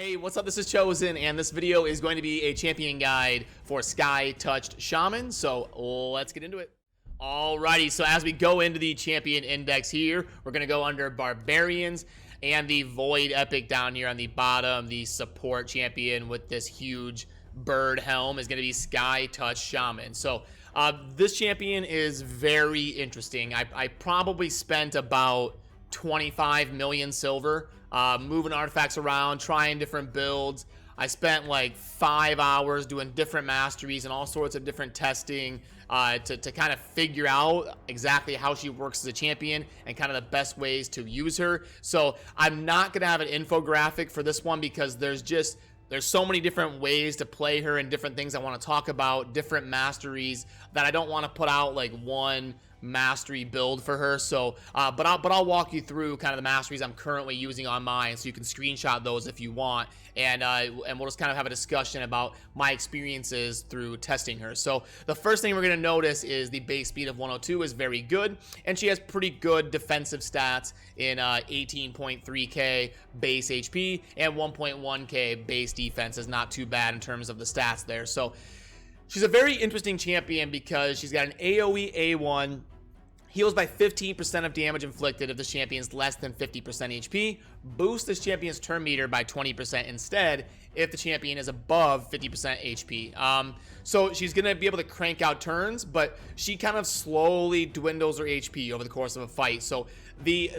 Hey, what's up? This is Chosen, and this video is going to be a champion guide for Skytouch Shaman, so let's get into it. Alrighty, so as we go into the champion index here, we're going to go under Barbarians, and the Void Epic down here on the bottom, the support champion with this huge bird helm is going to be Skytouch Shaman. So this champion is very interesting. I probably spent about 25 million silver moving artifacts around, trying different builds. I spent like 5 hours doing different masteries and all sorts of different testing to kind of figure out exactly how she works as a champion and kind of the best ways to use her. So I'm not gonna have an infographic for this one because there's so many different ways to play her and different things I want to talk about, different masteries, that I don't want to put out like one mastery build for her. So but I'll walk you through kind of the masteries I'm currently using on mine, so you can screenshot those if you want, and we'll just kind of have a discussion about my experiences through testing her. So the first thing we're going to notice is the base speed of 102 is very good, and she has pretty good defensive stats in 18.3k base HP and 1.1k base defense is not too bad in terms of the stats there. So she's a very interesting champion because she's got an AoE A1, heals by 15% of damage inflicted if the champion's less than 50% HP, boosts this champion's turn meter by 20% instead if the champion is above 50% HP. So she's going to be able to crank out turns, but she kind of slowly dwindles her HP over the course of a fight. So the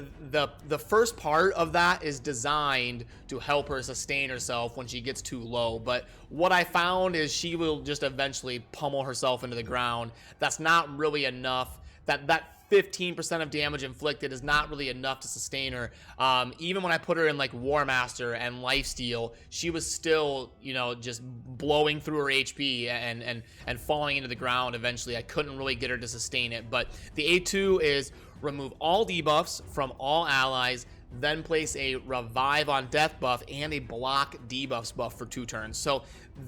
first part of that is designed to help her sustain herself when she gets too low, but what I found is she will just eventually pummel herself into the ground. That's not really enough. That 15% of damage inflicted is not really enough to sustain her. Even when I put her in like War Master and Lifesteal, she was still, you know, just blowing through her HP and falling into the ground eventually. I couldn't really get her to sustain it. But the A2 is remove all debuffs from all allies, then place a revive on death buff and a block debuffs buff for 2 turns. So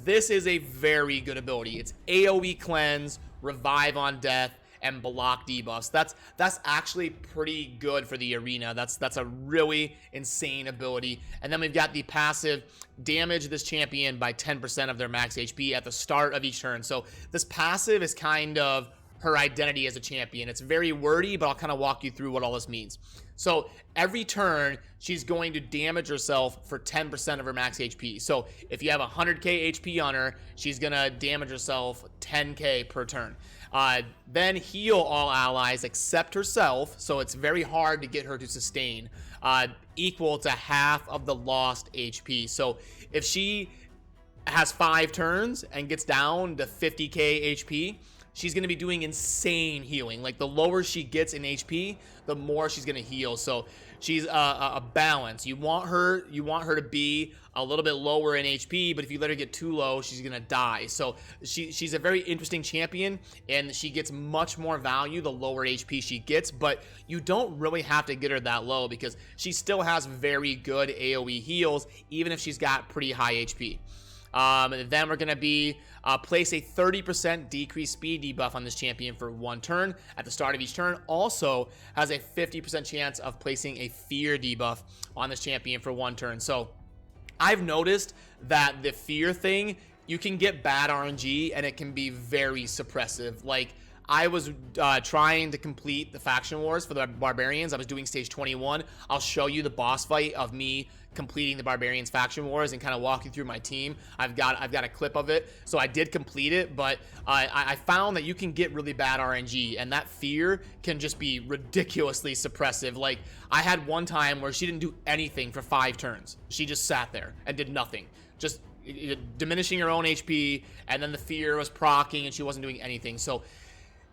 this is a very good ability. It's AoE cleanse, revive on death, and block debuffs. That's actually pretty good for the arena. That's a really insane ability. And then we've got the passive, damage this champion by 10% of their max HP at the start of each turn. So this passive is kind of her identity as a champion. It's very wordy, but I'll kind of walk you through what all this means. So every turn, she's going to damage herself for 10% of her max HP. So if you have 100k HP on her, she's gonna damage herself 10k per turn. Then heal all allies except herself, so it's very hard to get her to sustain, equal to half of the lost HP. So if she has 5 turns and gets down to 50k HP, she's going to be doing insane healing. Like the lower she gets in HP, the more she's going to heal. So she's a balance. You want her to be a little bit lower in HP, but if you let her get too low, she's going to die. So she's a very interesting champion, and she gets much more value the lower HP she gets, but you don't really have to get her that low because she still has very good AoE heals, even if she's got pretty high HP. Then we're going to be place a 30% decreased speed debuff on this champion for 1 turn at the start of each turn. Also has a 50% chance of placing a fear debuff on this champion for 1 turn. So I've noticed that the fear thing, you can get bad RNG and it can be very suppressive. Like I was trying to complete the faction wars for the Barbarians. I was doing stage 21. I'll show you the boss fight of me completing the Barbarians faction wars and kind of walking through my team. I've got a clip of it, so I did complete it, but I found that you can get really bad RNG, and that fear can just be ridiculously suppressive. Like I had one time where she didn't do anything for 5 turns. She just sat there and did nothing, just diminishing her own HP, and then the fear was proccing and she wasn't doing anything. So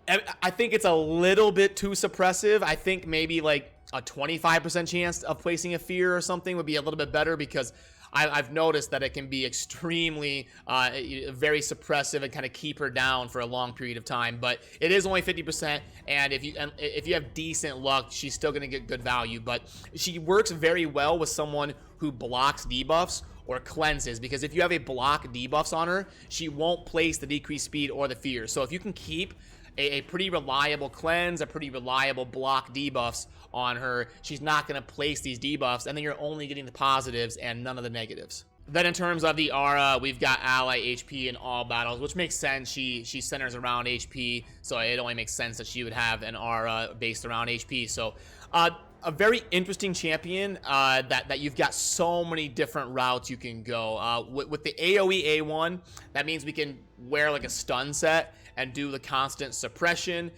I think it's a little bit too suppressive. I think maybe like a 25% chance of placing a fear or something would be a little bit better, because I've noticed that it can be extremely very suppressive and kind of keep her down for a long period of time. But it is only 50%, and if you have decent luck, she's still going to get good value. But she works very well with someone who blocks debuffs or cleanses, because if you have a block debuffs on her, she won't place the decreased speed or the fear. So if you can keep a pretty reliable cleanse, a pretty reliable block debuffs on her, she's not going to place these debuffs, and then you're only getting the positives and none of the negatives. Then in terms of the aura, we've got ally HP in all battles, which makes sense. She centers around HP, so it only makes sense that she would have an aura based around HP. So a very interesting champion that you've got so many different routes you can go. With the AoE A1, that means we can wear like a stun set and do the constant suppression.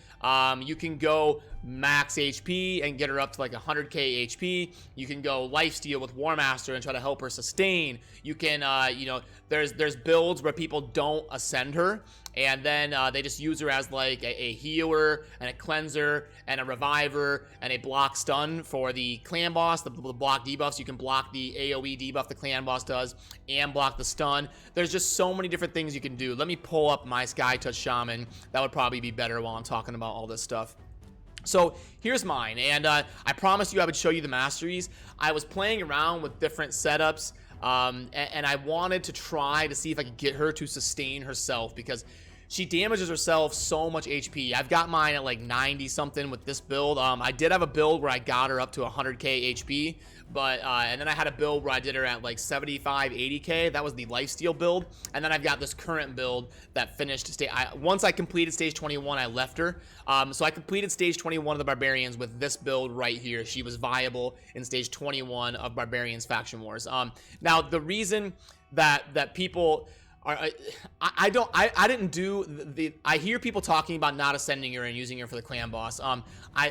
You can go max HP and get her up to like 100k HP. You can go lifesteal with War Master and try to help her sustain. You can, you know, there's builds where people don't ascend her, and then they just use her as like a healer and a cleanser and a reviver and a block stun for the clan boss, the block debuffs. You can block the AoE debuff the clan boss does and block the stun. There's just so many different things you can do. Let me pull up my Skytouch Shaman. That would probably be better while I'm talking about all this stuff. So here's mine, and I promised you I would show you the Masteries. I was playing around with different setups, and I wanted to try to see if I could get her to sustain herself, because she damages herself so much HP. I've got mine at like 90 something with this build. I did have a build where I got her up to 100k HP, but and then I had a build where I did her at like 75, 80k. That was the lifesteal build. And then I've got this current build that finished once I completed stage 21, I left her. So I completed stage 21 of the Barbarians with this build right here. She was viable in stage 21 of Barbarians Faction Wars. Now the reason that people I didn't do I hear people talking about not ascending her and using her for the clan boss.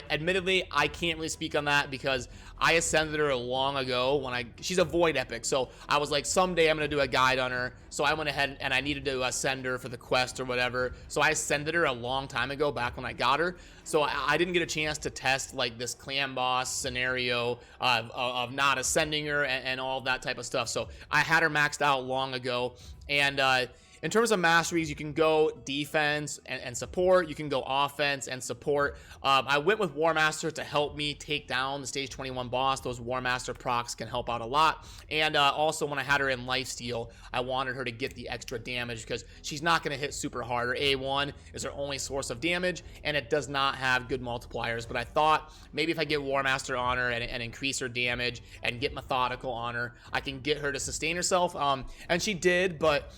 Admittedly, I can't really speak on that because I ascended her long ago when she's a void epic. So I was like, someday I'm going to do a guide on her. So I went ahead and I needed to ascend her for the quest or whatever. So I ascended her a long time ago, back when I got her. So I didn't get a chance to test like this clan boss scenario of not ascending her and all that type of stuff. So I had her maxed out long ago. And in terms of masteries, you can go defense and support. You can go offense and support. I went with War Master to help me take down the stage 21 boss. Those War Master procs can help out a lot. And also when I had her in lifesteal, I wanted her to get the extra damage because she's not going to hit super hard. Her A1 is her only source of damage, and it does not have good multipliers. But I thought maybe if I get War Master on her and increase her damage and get methodical on her, I can get her to sustain herself. And she did, but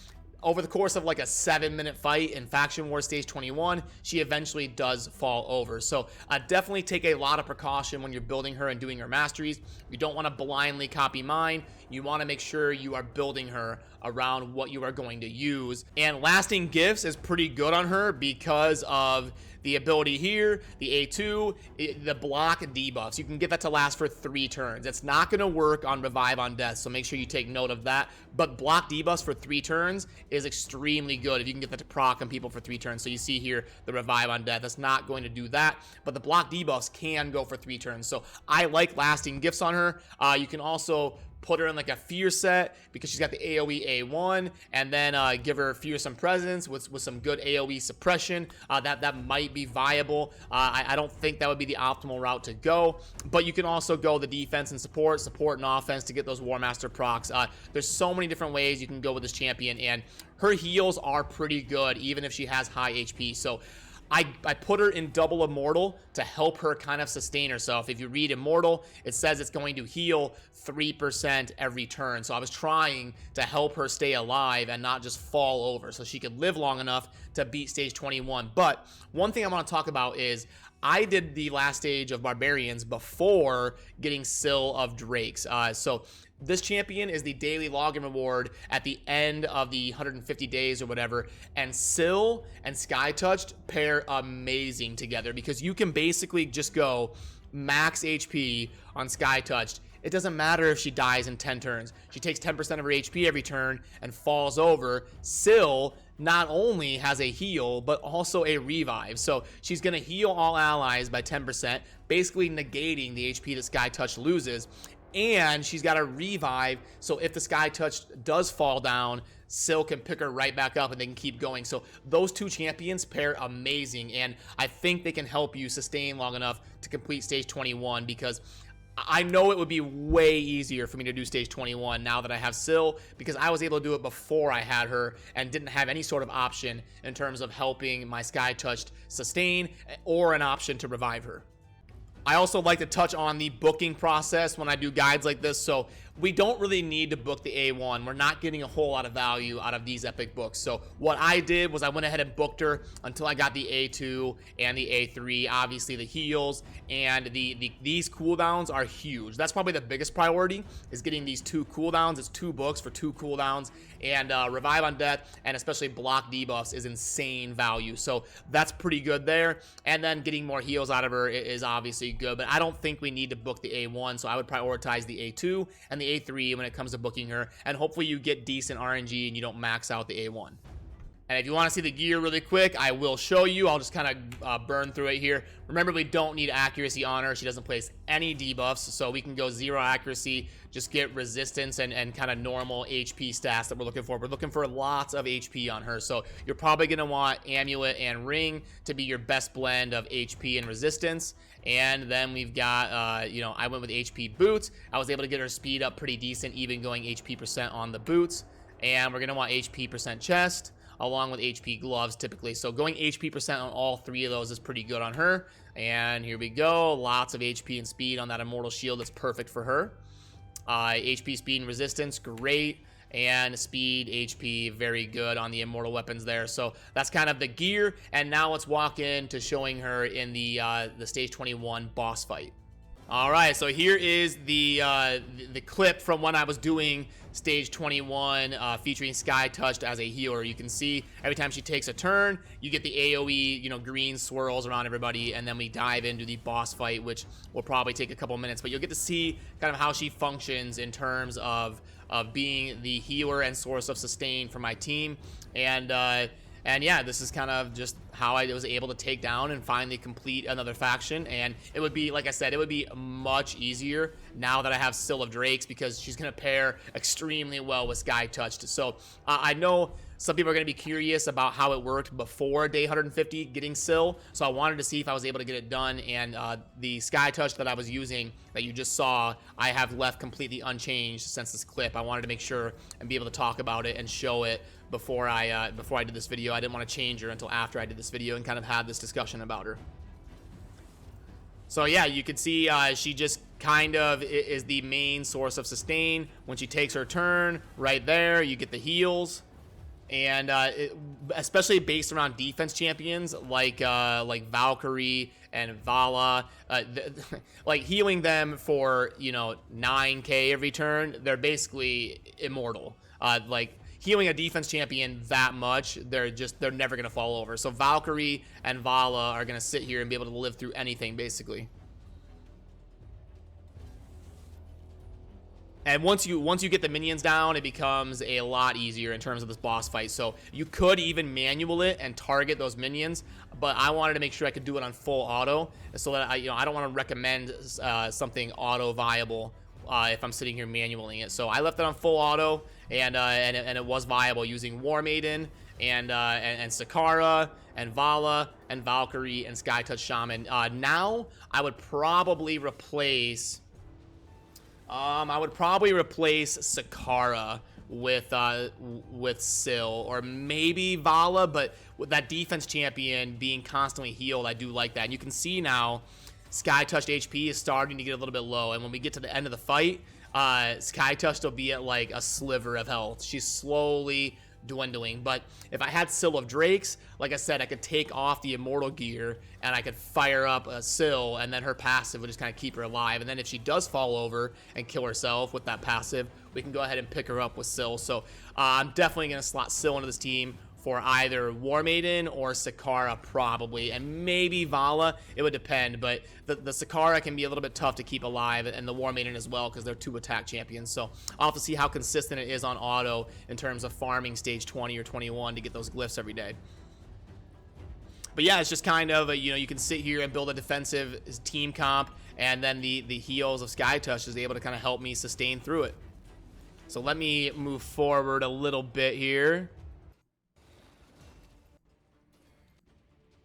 over the course of like a 7-minute fight in Faction War Stage 21, she eventually does fall over. So definitely take a lot of precaution when you're building her and doing her masteries. You don't want to blindly copy mine. You want to make sure you are building her around what you are going to use. And lasting gifts is pretty good on her because of the ability here, the A2, the block debuffs. You can get that to last for 3 turns. It's not going to work on Revive on Death, so make sure you take note of that. But block debuffs for 3 turns is extremely good if you can get that to proc on people for 3 turns. So you see here, the Revive on Death, that's not going to do that, but the block debuffs can go for 3 turns. So I like lasting gifts on her. You can also put her in like a fear set because she's got the AoE A1, and then give her fearsome presence with some good AoE suppression. That might be viable. I don't think that would be the optimal route to go, but you can also go the defense and support and offense to get those War Master procs. There's so many different ways you can go with this champion, and her heals are pretty good even if she has high HP. So I put her in double immortal to help her kind of sustain herself. If you read immortal, it says it's going to heal 3% every turn. So I was trying to help her stay alive and not just fall over so she could live long enough to beat stage 21. But one thing I want to talk about is I did the last stage of Barbarians before getting Sill of Drakes. So this champion is the daily login reward at the end of the 150 days or whatever, and Sill and Skytouch pair amazing together because you can basically just go max HP on Skytouch. It doesn't matter if she dies in 10 turns. She takes 10% of her HP every turn and falls over. Sill not only has a heal, but also a revive. So she's going to heal all allies by 10%, basically negating the HP that Skytouch loses. And she's got a revive, so if the Skytouch does fall down, Sill can pick her right back up and they can keep going. So those two champions pair amazing, and I think they can help you sustain long enough to complete stage 21, because I know it would be way easier for me to do stage 21 now that I have Sill, because I was able to do it before I had her and didn't have any sort of option in terms of helping my Skytouch sustain or an option to revive her. I also like to touch on the booking process when I do guides like this. So we don't really need to book the A1. We're not getting a whole lot of value out of these epic books. So what I did was I went ahead and booked her until I got the A2 and the A3. Obviously the heals and these cooldowns are huge. That's probably the biggest priority, is getting these 2 cooldowns. It's 2 books for 2 cooldowns, and Revive on Death and especially block debuffs is insane value. So that's pretty good there. And then getting more heals out of her is obviously good, but I don't think we need to book the A1, so I would prioritize the A2 and the A3 when it comes to booking her, and hopefully you get decent RNG and you don't max out the A1. And if you want to see the gear really quick, I will show you. I'll just kind of burn through it here. Remember, we don't need accuracy on her. She doesn't place any debuffs, so we can go 0 accuracy, just get resistance and kind of normal HP stats that we're looking for. We're looking for lots of HP on her, so you're probably going to want Amulet and Ring to be your best blend of HP and resistance. And then we've got, you know, I went with HP boots. I was able to get her speed up pretty decent, even going HP percent on the boots. And we're going to want HP percent chest, along with HP gloves typically. So going HP percent on all 3 of those is pretty good on her. And here we go. Lots of HP and speed on that Immortal Shield. That's perfect for her. HP, speed, and resistance, great. And speed, HP, very good on the Immortal weapons there. So that's kind of the gear. And now let's walk into showing her in the Stage 21 boss fight. All right, so here is the clip from when I was doing Stage 21 featuring Skytouch as a healer. You can see every time she takes a turn, you get the AoE, you know, green swirls around everybody, and then we dive into the boss fight, which will probably take a couple minutes, but you'll get to see kind of how she functions in terms of being the healer and source of sustain for my team. And yeah, this is kind of just how I was able to take down and finally complete another faction. And it would be, like I said, it would be much easier now that I have Sill of Drakes, because she's going to pair extremely well with Skytouch. So I know some people are going to be curious about how it worked before day 150 getting Sill. So I wanted to see if I was able to get it done. And the Skytouch that I was using that you just saw, I have left completely unchanged since this clip. I wanted to make sure and be able to talk about it and show it before I did this video. I didn't want to change her until after I did this video and kind of had this discussion about her. So yeah, you can see she just kind of is the main source of sustain. When she takes her turn, right there, you get the heals. And especially based around defense champions like Valkyrie and Vala, like healing them for, you know, 9k every turn, they're basically immortal. Like healing a defense champion that much, they're never gonna fall over. So Valkyrie and Vala are gonna sit here and be able to live through anything basically. And once you get the minions down, it becomes a lot easier in terms of this boss fight. So you could even manual it and target those minions, but I wanted to make sure I could do it on full auto, so that I don't want to recommend something auto viable if I'm sitting here manualing it. So I left it on full auto, and it was viable using War Maiden and Sakara and Vala and Valkyrie and Skytouch Shaman. Now I would probably replace. I would probably replace Sakara with Sill, or maybe Vala, but with that defense champion being constantly healed, I do like that. And you can see now Skytouch HP is starting to get a little bit low, and when we get to the end of the fight, Skytouch will be at like a sliver of health. She's slowly dwindling. But if I had Sill of Drakes, like I said, I could take off the immortal gear and I could fire up a Sill, and then her passive would just kind of keep her alive. And then if she does fall over and kill herself with that passive, we can go ahead and pick her up with Sill. So I'm definitely going to slot Sill into this team for either War Maiden or Sakara probably, and maybe Vala. It would depend, but the Sakara can be a little bit tough to keep alive, and the War Maiden as well, because they're 2 attack champions. So I'll have to see how consistent it is on auto in terms of farming stage 20 or 21 to get those glyphs every day. But yeah, it's just kind of you can sit here and build a defensive team comp, and then the heals of Skytouch is able to kind of help me sustain through it. So let me move forward a little bit here.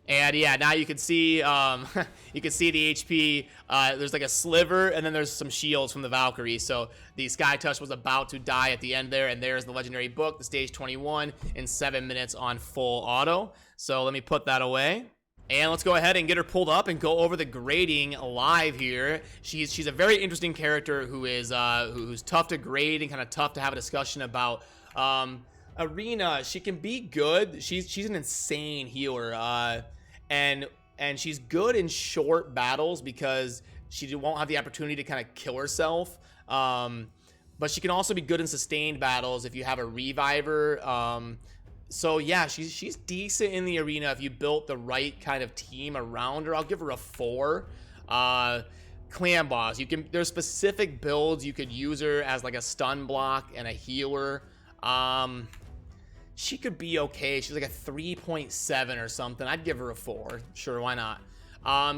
And yeah, now you can see the HP. There's like a sliver, and then there's some shields from the Valkyrie. So the Skytouch was about to die at the end there, and there's the legendary book, the stage 21 in 7 minutes on full auto. So let me put that away. And let's go ahead and get her pulled up and go over the grading live here. She's a very interesting character who is who's tough to grade and kind of tough to have a discussion about. Arena, she can be good. She's an insane healer, and she's good in short battles because she won't have the opportunity to kind of kill herself. But she can also be good in sustained battles if you have a reviver. So yeah, she's decent in the arena if you built the right kind of team around her. I'll give her a 4. Clan boss, there's specific builds you could use her as like a stun block and a healer. She could be okay. She's like a 3.7 or something. I'd give her a 4. Sure, why not?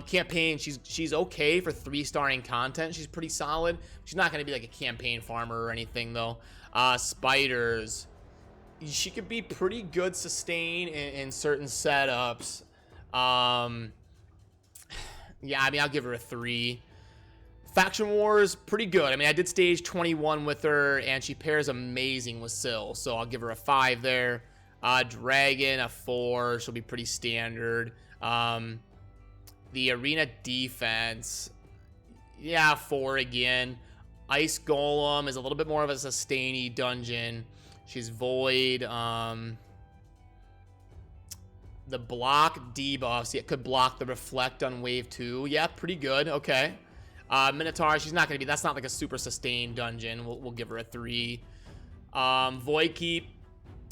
Campaign, she's okay for 3-starring content. She's pretty solid. She's not gonna be like a campaign farmer or anything though. Spiders, she could be pretty good sustain in certain setups. Yeah, I mean, I'll give her a 3. Faction Wars, pretty good. I mean, I did stage 21 with her, and she pairs amazing with Syl, so I'll give her a 5 there. Dragon, a 4. She'll be pretty standard. The arena defense, yeah, 4 again. Ice Golem is a little bit more of a sustainy dungeon. She's void. The block debuffs, it could block the reflect on wave 2. Yeah, pretty good. Okay. Minotaur, she's not gonna be, that's not like a super sustained dungeon. We'll give her a 3. Void Keep,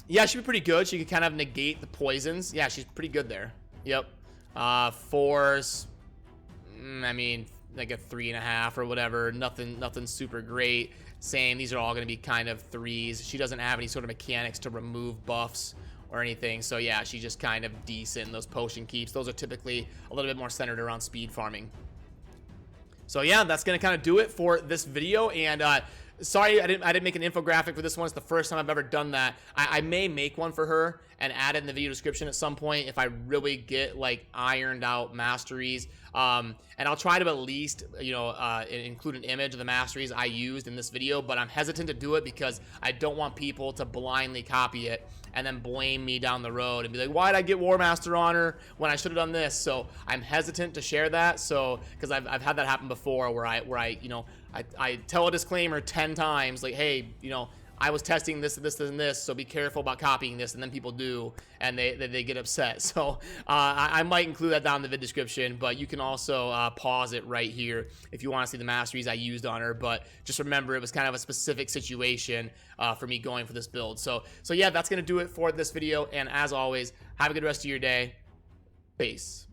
yeah, she'd be pretty good. She could kind of negate the poisons. Yeah, she's pretty good there. Yep. Force, I mean, like a 3.5 or whatever. Nothing super great. Same, these are all going to be kind of 3s. She doesn't have any sort of mechanics to remove buffs or anything, so yeah, she's just kind of decent. Those potion keeps, those are typically a little bit more centered around speed farming. So yeah, that's going to kind of do it for this video. And sorry I didn't make an infographic for this one. It's the first time I've ever done that. I may make one for her and add it in the video description at some point if I really get like ironed out masteries. And I'll try to at least, you know, include an image of the masteries I used in this video, but I'm hesitant to do it because I don't want people to blindly copy it and then blame me down the road and be like, why'd I get War Master on her when I should have done this? So I'm hesitant to share that. So, because I've had that happen before where I you know, I tell a disclaimer 10 times, like, hey, you know, I was testing this and this and this, so be careful about copying this, and then people do, and they get upset. So I might include that down in the vid description, but you can also pause it right here if you want to see the masteries I used on her. But just remember, it was kind of a specific situation for me going for this build. So yeah, that's gonna do it for this video, and as always, have a good rest of your day. Peace.